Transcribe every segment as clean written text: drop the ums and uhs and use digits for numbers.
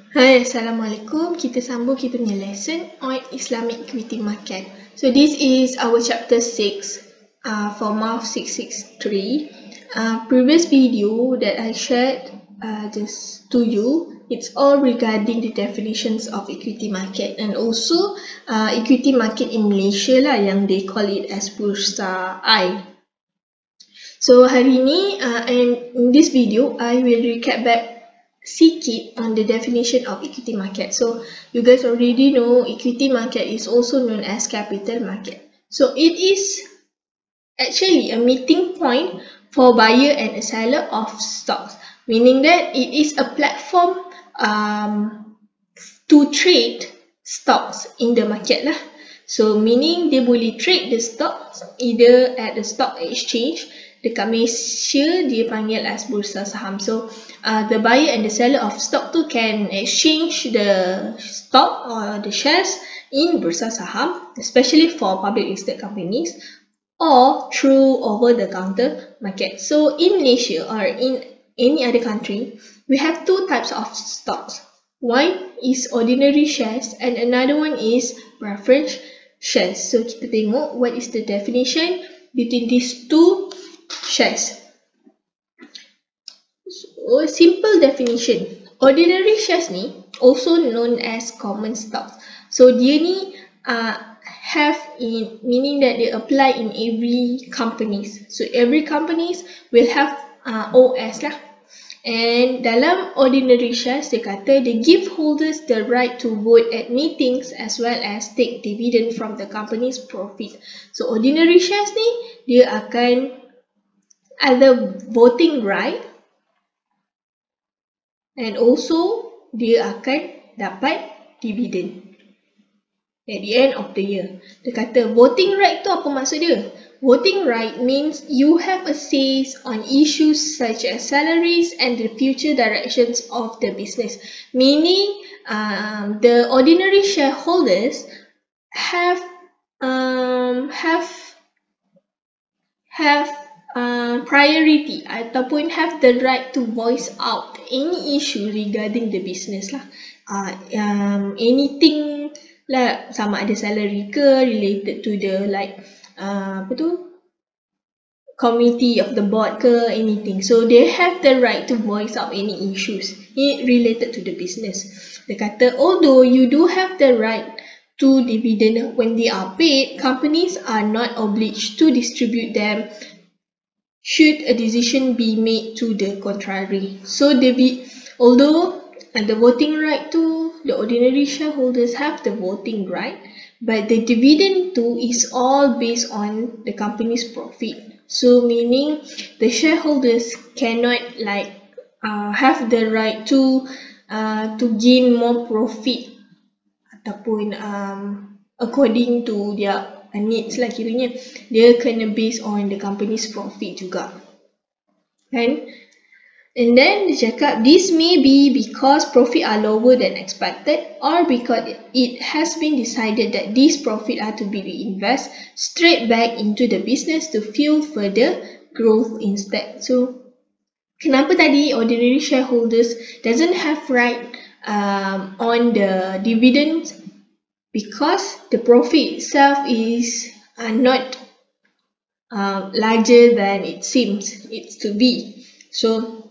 Hai, Assalamualaikum. Kita sambung kita punya lesson on Islamic equity market. So this is our chapter 6 for MAF663. Previous video that I shared just to you, it's all regarding the definitions of equity market and also equity market in Malaysia lah yang they call it as Bursa I. So hari ni in this video I will recap back sikit on the definition of equity market. So you guys already know equity market is also known as capital market. So it is actually a meeting point for buyer and a seller of stocks, meaning that it is a platform to trade stocks in the market lah. So meaning dia boleh trade the stocks either at the stock exchange. Dekat Malaysia dia panggil as bursa saham. So the buyer and the seller of stock tu can exchange the stock or the shares in bursa saham, especially for public listed companies, or through over the counter market. So in Malaysia or in any other country, we have two types of stocks. One is ordinary shares and another one is preference shares. So kita tengok what is the definition between these two shares. So simple definition, ordinary shares ni also known as common stocks. So dia ni have in meaning that they apply in every companies. So every companies will have OS lah. And dalam ordinary shares dia kata they give holders the right to vote at meetings as well as take dividend from the company's profit. So ordinary shares ni dia akan ada voting right and also dia akan dapat dividend at the end of the year. Dia kata voting right tu apa maksud dia? Voting right means you have a say on issues such as salaries and the future directions of the business. Meaning the ordinary shareholders have priority ataupun have the right to voice out any issue regarding the business lah. Anything lah, sama ada salary ke, related to the like committee of the board ke, anything. So they have the right to voice out any issues related to the business. Dia kata although you do have the right to dividend when they are paid, companies are not obliged to distribute them should a decision be made to the contrary. So although the voting right to the ordinary shareholders have the voting right, but the dividend too is all based on the company's profit. So meaning the shareholders cannot like have the right to gain more profit ataupun according to their needs lah, kiranya dia kena based on the company's profit juga kan. And then dia cakap this may be because profit are lower than expected or because it has been decided that these profit are to be reinvested straight back into the business to fuel further growth instead. So kenapa tadi ordinary shareholders doesn't have right on the dividends? Because the profit itself is not larger than it seems it to be. So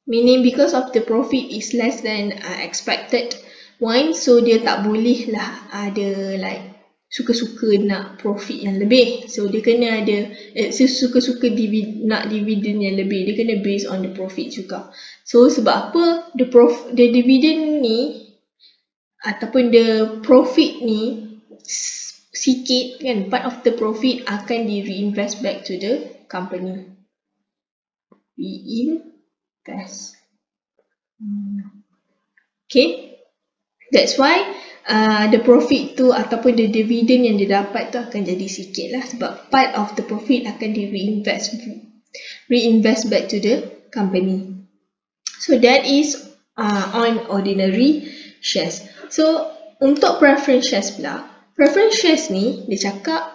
meaning because of the profit is less than expected one, so dia tak boleh lah ada like suka-suka nak profit yang lebih. So dia kena ada suka-suka nak dividend yang lebih, dia kena based on the profit juga. So sebab apa the dividend ni ataupun the profit ni sikit kan, part of the profit akan di reinvest back to the company. Reinvest. Okay, that's why the profit tu ataupun the dividend yang dia dapat tu akan jadi sikit lah, sebab part of the profit akan di reinvest back to the company. So that is on ordinary shares. So untuk preference shares pula, preference shares ni dia cakap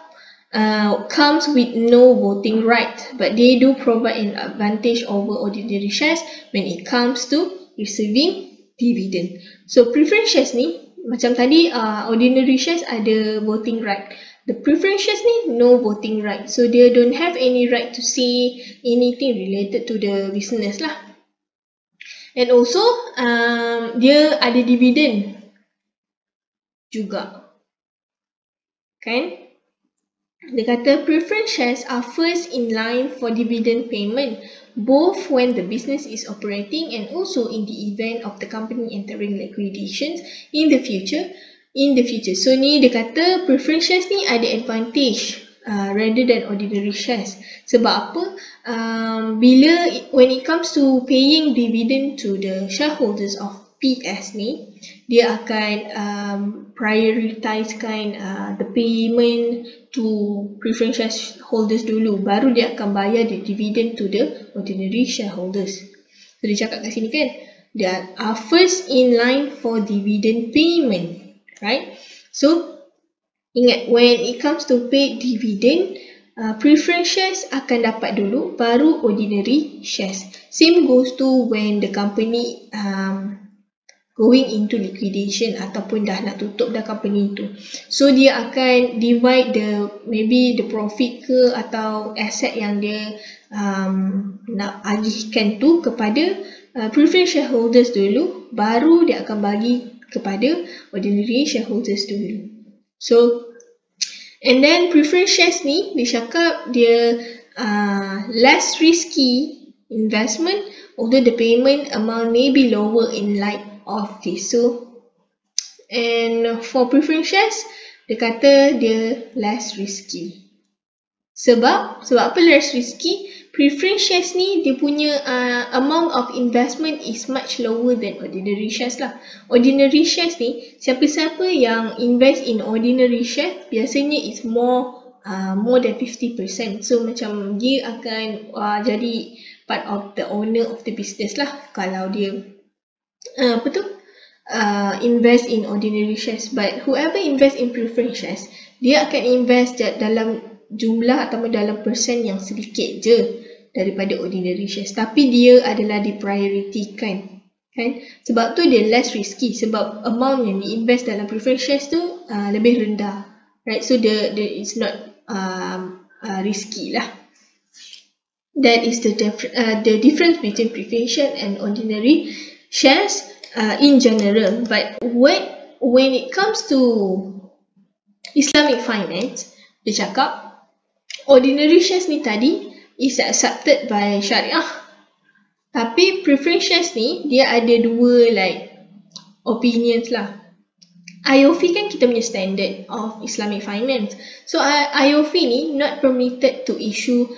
comes with no voting right, but they do provide an advantage over ordinary shares when it comes to receiving dividend. So preference shares ni, macam tadi ordinary shares ada voting right. The preference shares ni no voting right. So they don't have any right to say anything related to the business lah. And also dia ada dividend juga. Kan? Dia kata preference shares are first in line for dividend payment both when the business is operating and also in the event of the company entering liquidations in the future. So ni dia kata preference shares ni ada advantage rather than ordinary shares. Sebab apa? When it comes to paying dividend to the shareholders of PS ni, dia akan prioritisekan the payment to preference shareholders dulu, baru dia akan bayar the dividend to the ordinary shareholders. So dia cakap kat sini kan, they are first in line for dividend payment, right? So ingat, when it comes to pay dividend, preference shares akan dapat dulu, baru ordinary shares. Same goes to when the company going into liquidation ataupun dah nak tutup dah company tu. So dia akan divide maybe the profit ke atau asset yang dia nak agihkan tu kepada preference shareholders dulu, baru dia akan bagi kepada ordinary shareholders dulu. So and then preference shares ni dia cakap dia less risky investment, although the payment amount may be lower in light of this. So and for preference shares dia kata dia less risky. Sebab apa less risky? Preference shares ni dia punya amount of investment is much lower than ordinary shares lah. Ordinary shares ni, siapa-siapa yang invest in ordinary shares biasanya is more than 50%. So macam dia akan jadi part of the owner of the business lah kalau dia invest in ordinary shares. But whoever invest in preference shares, dia akan invest dalam jumlah atau dalam persen yang sedikit je daripada ordinary shares, tapi dia adalah diprioritikan, kan? Sebab tu dia less risky, sebab amount yang diinvest dalam preference shares tu lebih rendah, right? So dia is not risky lah. That is the difference between preference shares and ordinary shares in general. But when it comes to Islamic finance, dia cakap ordinary shares ni tadi is accepted by Syariah, tapi preference shares ni dia ada dua opinions lah. IOF kan kita punya standard of Islamic finance. So IOF ni not permitted to issue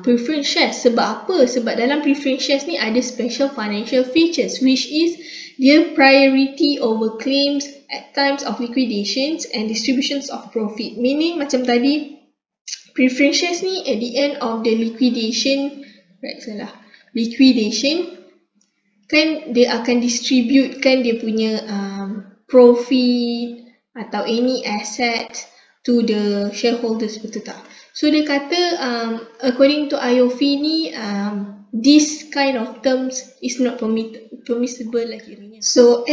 preference shares. Sebab apa? Sebab dalam preference shares ni ada special financial features, which is dia priority over claims at times of liquidations and distributions of profit. Meaning macam tadi, preference shares ni at the end of the liquidation, kan dia akan distribute kan dia punya profit atau any assets to the shareholders, betul tak? So dia kata according to IOF ni this kind of terms is not permissible lagi. So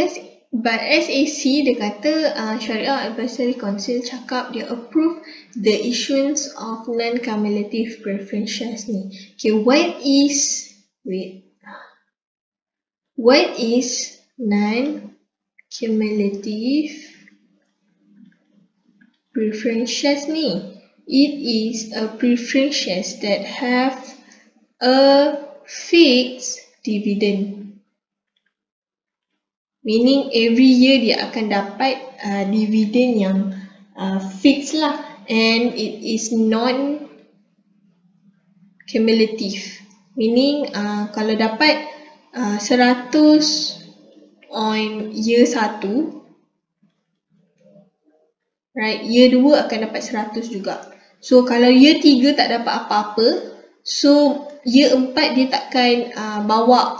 but SAC dia kata Sharia Advisory Council cakap dia approve the issuance of non-cumulative preference shares ni. Okay, what is non-cumulative preference shares ni? It is a preference shares that have a fixed dividend. Meaning every year dia akan dapat dividend yang fixed lah, and it is non-cumulative. Meaning kalau dapat 100 on year 1, right, year 2 akan dapat 100 juga. So kalau year 3 tak dapat apa-apa, so year 4 dia takkan bawa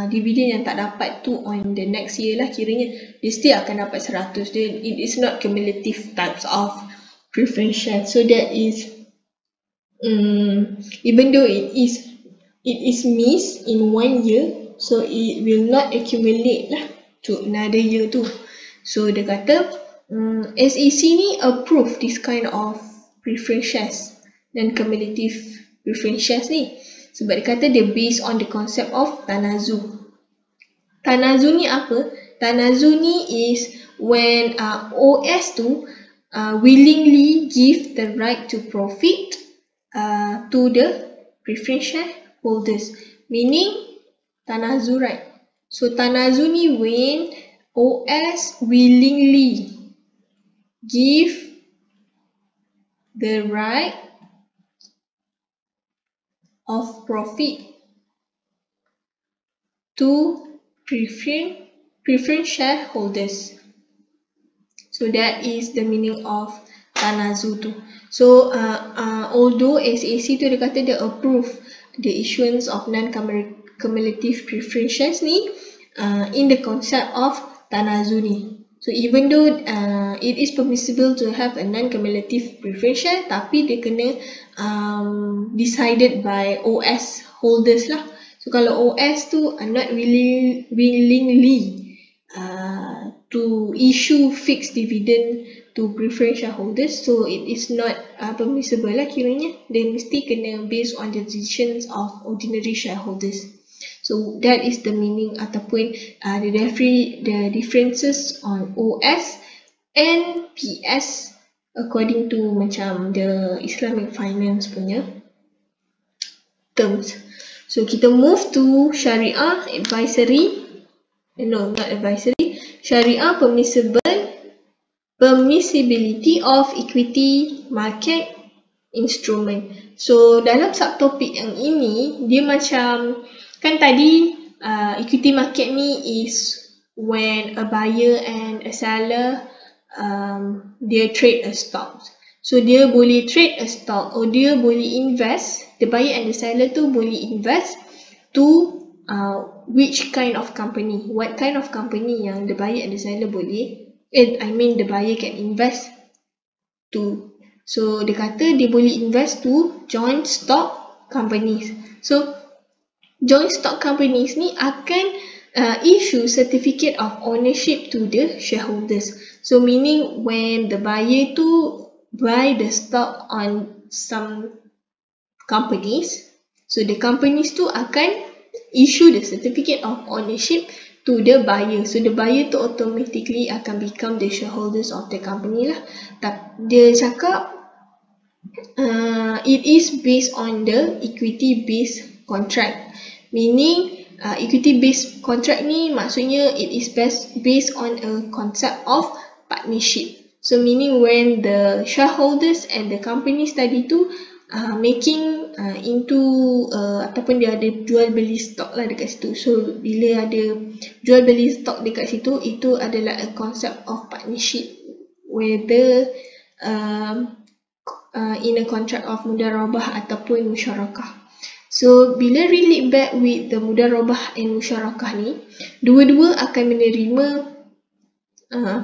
dividen yang tak dapat tu on the next year lah, kiranya dia still akan dapat 100. It is not cumulative types of preference share. So that is even though it is missed in 1 year, So it will not accumulate lah to another year tu. So dia kata SEC ni approve this kind of preference shares dan cumulative preference shares ni. Sebab dia kata dia based on the concept of tanazu. Tanazu ni apa? Tanazu ni is when OS tu willingly give the right to profit to the preference shareholders. Meaning tanazu, right? So tanazu ni when OS willingly give the right of profit to preference shareholders. So that is the meaning of tanazu tu. So although SAC tu dia kata dia approve the issuance of non-cumulative preference shares ni in the concept of tanazu ni. So even though it is permissible to have a non-cumulative preference share, tapi dia kena decided by OS holders lah. So kalau OS tu are not really willingly to issue fixed dividend to preference shareholders, so it is not permissible lah kiranya. Dia mesti kena based on the decisions of ordinary shareholders. So that is the meaning ataupun the differences on OS and PS according to macam the Islamic finance punya terms. So kita move to Sharia advisory. No, not advisory. Sharia permissibility of equity market instrument. So dalam subtopik yang ini dia macam kan tadi equity market ni is when a buyer and a seller dia trade a stock. So dia boleh trade a stock or dia boleh invest, the buyer and the seller tu boleh invest to which kind of company, what kind of company yang the buyer and the seller boleh, the buyer can invest to. So dia kata dia boleh invest to joint stock companies. So joint stock companies ni akan issue certificate of ownership to the shareholders. So meaning when the buyer tu buy the stock on some companies, so the companies tu akan issue the certificate of ownership to the buyer. So the buyer tu automatically akan become the shareholders of the company lah. Dia cakap it is based on the equity based contract. Meaning equity based contract ni maksudnya it is based on a concept of partnership. So meaning when the shareholders and the companies tadi tu making into ataupun dia ada jual beli stok lah dekat situ. So bila ada jual beli stok dekat situ, itu adalah a concept of partnership, whether in a contract of mudarabah ataupun musyarakah. So bila relate back with the mudarabah and musyarakah ni, dua-dua akan menerima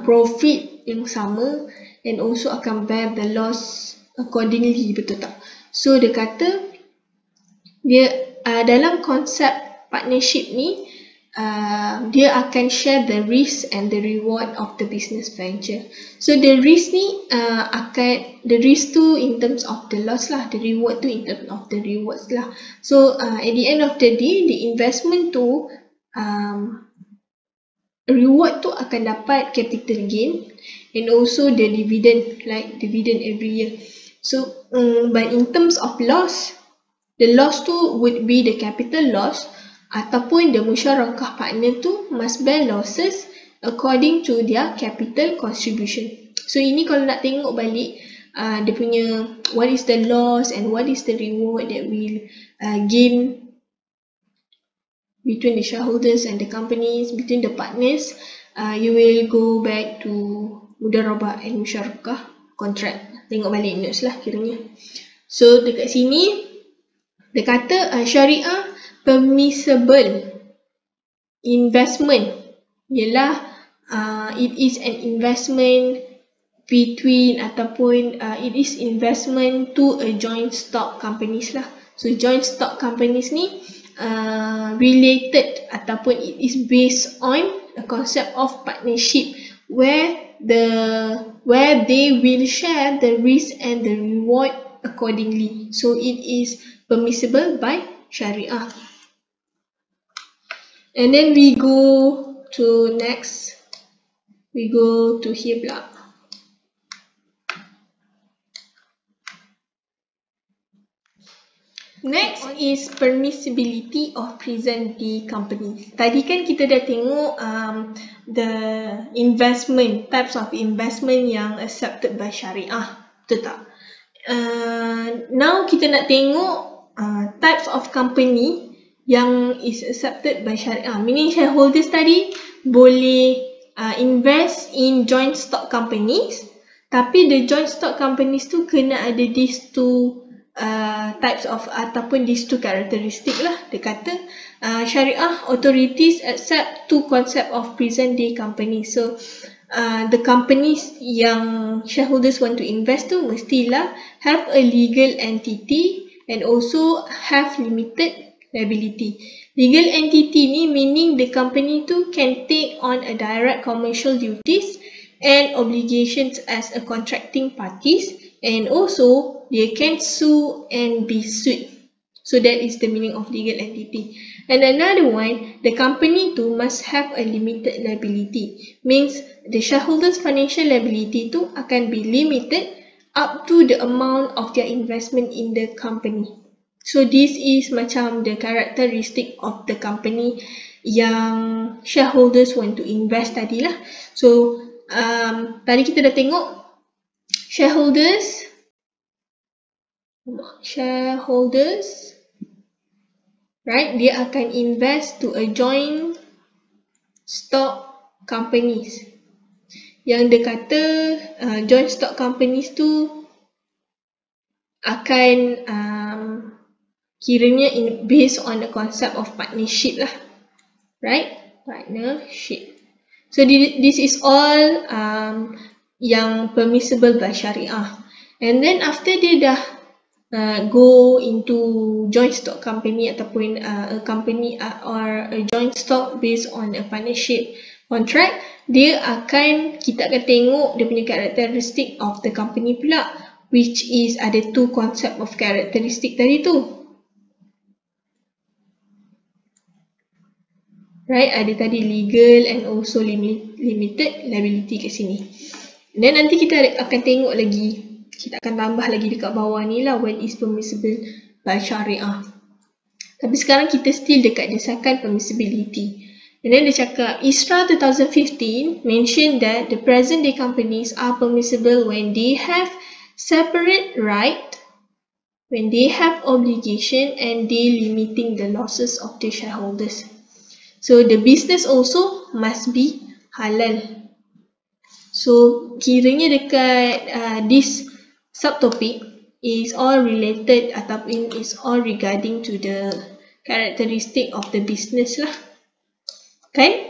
profit yang sama and also akan bear the loss accordingly, betul tak? So dia kata dia dalam konsep partnership ni dia akan share the risk and the reward of the business venture. So the risk ni the risk tu in terms of the loss lah, the reward tu in terms of the rewards lah. So at the end of the day, the investment tu reward tu akan dapat capital gain and also the dividend, like dividend every year. So but in terms of loss, the loss tu would be the capital loss ataupun the musyarakah partner tu must bear losses according to their capital contribution. So ini kalau nak tengok balik dia punya what is the loss and what is the reward that will gain between the shareholders and the companies, between the partners, you will go back to mudarabah and musyarakah contract. Tengok balik notes lah kiranya. So dekat sini dia kata syariah permissible investment ialah it is an investment between ataupun it is investment to a joint stock companies lah. So joint stock companies ni related ataupun it is based on a concept of partnership where they will share the risk and the reward accordingly. So it is permissible by Sharia. And then we go to next. We go to here pula. Next is permissibility of present day companies. Tadi kan kita dah tengok the investment, types of investment yang accepted by Syariah. Betul tak? Now kita nak tengok types of company yang is accepted by Syariah. Meaning shareholders tadi boleh invest in joint stock companies, tapi the joint stock companies tu kena ada these two types of ataupun these two characteristic lah. Dia kata Syariah authorities accept two concept of present day companies. So the companies yang shareholders want to invest tu mestilah have a legal entity and also have limited liability. Legal entity ni meaning the company tu can take on a direct commercial duties and obligations as a contracting parties, and also they can sue and be sued. So that is the meaning of legal entity. And another one, the company tu must have a limited liability. Means the shareholders' financial liability tu akan be limited up to the amount of their investment in the company. So this is macam the characteristic of the company yang shareholders want to invest tadi lah. So tadi kita dah tengok shareholders, right, dia akan invest to a joint stock companies. Yang dia kata joint stock companies tu akan kiranya based on the concept of partnership lah, right? Partnership. So this is all yang permissible by Syariah. And then after dia dah go into joint stock company ataupun a company or a joint stock based on a partnership contract, kita akan tengok dia punya characteristic of the company pula, which is ada two concept of characteristic tadi tu. Right, ada tadi legal and also limited liability kat sini. Dan nanti kita akan tengok lagi, kita akan tambah lagi dekat bawah ni lah when is permissible by Syariah. Tapi sekarang kita still dekat desakan permissibility. And then dia cakap ISRA 2015 mention that the present day companies are permissible when they have separate right, when they have obligation and they limiting the losses of the shareholders. So the business also must be halal. So kiranya dekat this subtopic is all related ataupun is all regarding to the characteristic of the business lah. Kan?